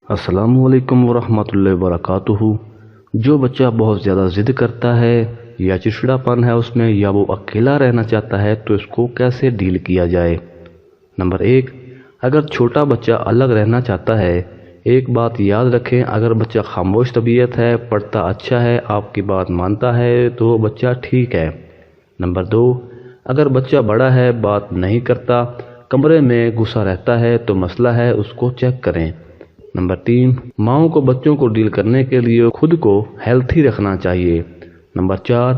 السلام علیکم ورحمۃ اللہ وبرکاتہ۔ جو بچہ بہت زیادہ ضد کرتا ہے یا چڑچڑا پن ہے اس میں، یا وہ اکیلا رہنا چاہتا ہے، تو اس کو کیسے ڈیل کیا جائے؟ نمبر 1، اگر چھوٹا بچہ الگ رہنا چاہتا ہے، ایک بات یاد رکھیں، اگر بچہ خاموش طبیعت ہے، پڑھتا اچھا ہے، آپ کی بات مانتا ہے، تو بچہ ٹھیک ہے۔ نمبر 2، اگر بچہ بڑا ہے، بات نہیں کرتا، کمرے میں گھسا رہتا ہے، تو مسئلہ ہے، اس کو چیک کریں۔ نمبر 3، ماؤں کو بچوں کو ڈیل کرنے کے لیے خود کو ہیلتھی رکھنا چاہیے۔ نمبر 4،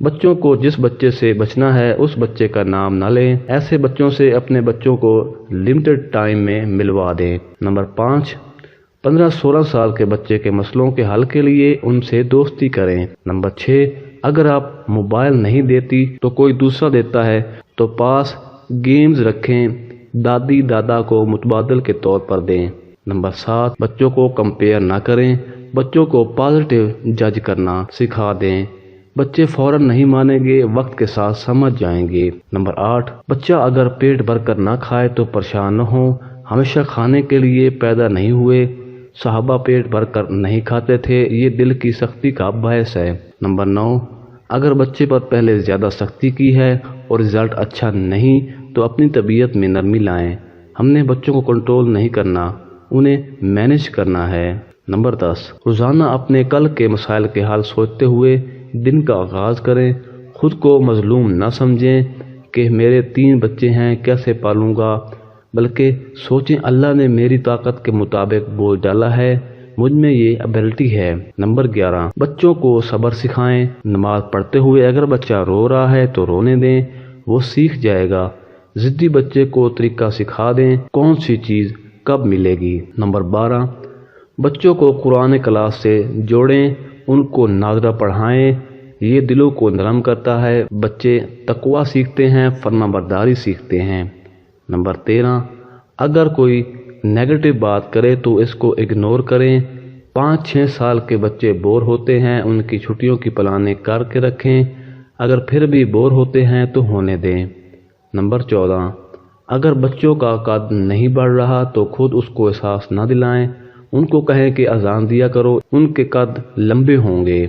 بچوں کو جس بچے سے بچنا ہے اس بچے کا نام نہ لیں، ایسے بچوں سے اپنے بچوں کو لمیٹڈ ٹائم میں ملوا دیں۔ نمبر 5، 15-16 سال کے بچے کے مسئلوں کے حل کے لیے ان سے دوستی کریں۔ نمبر 6، اگر آپ موبائل نہیں دیتی تو کوئی دوسرا دیتا ہے تو پاس گیمز رکھیں، دادی دادا کو متبادل کے طور پر دیں۔ نمبر 7، بچوں کو کمپیئر نہ کریں، بچوں کو پازیٹیو جج کرنا سکھا دیں۔ بچے فوراً نہیں مانیں گے، وقت کے ساتھ سمجھ جائیں گے۔ نمبر 8، بچہ اگر پیٹ بھر کر نہ کھائے تو پریشان نہ ہو، ہمیشہ کھانے کے لیے پیدا نہیں ہوئے، صحابہ پیٹ بھر کر نہیں کھاتے تھے، یہ دل کی سختی کا باعث ہے۔ نمبر 9، اگر بچے پر پہلے زیادہ سختی کی ہے اور رزلٹ اچھا نہیں تو اپنی طبیعت میں نرمی لائیں۔ ہم نے بچوں کو کنٹرول نہیں کرنا، انہیں مینج کرنا ہے۔ نمبر 10، روزانہ اپنے کل کے مسائل کے حل سوچتے ہوئے دن کا آغاز کریں۔ خود کو مظلوم نہ سمجھیں کہ میرے 3 بچے ہیں، کیسے پالوں گا، بلکہ سوچیں اللہ نے میری طاقت کے مطابق بوجھ ڈالا ہے، مجھ میں یہ ایبلٹی ہے۔ نمبر 11، بچوں کو صبر سکھائیں۔ نماز پڑھتے ہوئے اگر بچہ رو رہا ہے تو رونے دیں، وہ سیکھ جائے گا۔ ضدی بچے کو طریقہ سکھا دیں، کون سی چیز کب ملے گی۔ نمبر 12، بچوں کو قرآن کلاس سے جوڑیں، ان کو ناظرہ پڑھائیں، یہ دلوں کو نرم کرتا ہے، بچے تقویٰ سیکھتے ہیں، فرما برداری سیکھتے ہیں۔ نمبر 13، اگر کوئی نیگیٹو بات کرے تو اس کو اگنور کریں۔ 5-6 سال کے بچے بور ہوتے ہیں، ان کی چھٹیوں کی پلاننگ کر کے رکھیں، اگر پھر بھی بور ہوتے ہیں تو ہونے دیں۔ نمبر 14، اگر بچوں کا قد نہیں بڑھ رہا تو خود اس کو احساس نہ دلائیں، ان کو کہیں کہ اذان دیا کرو، ان کے قد لمبے ہوں گے۔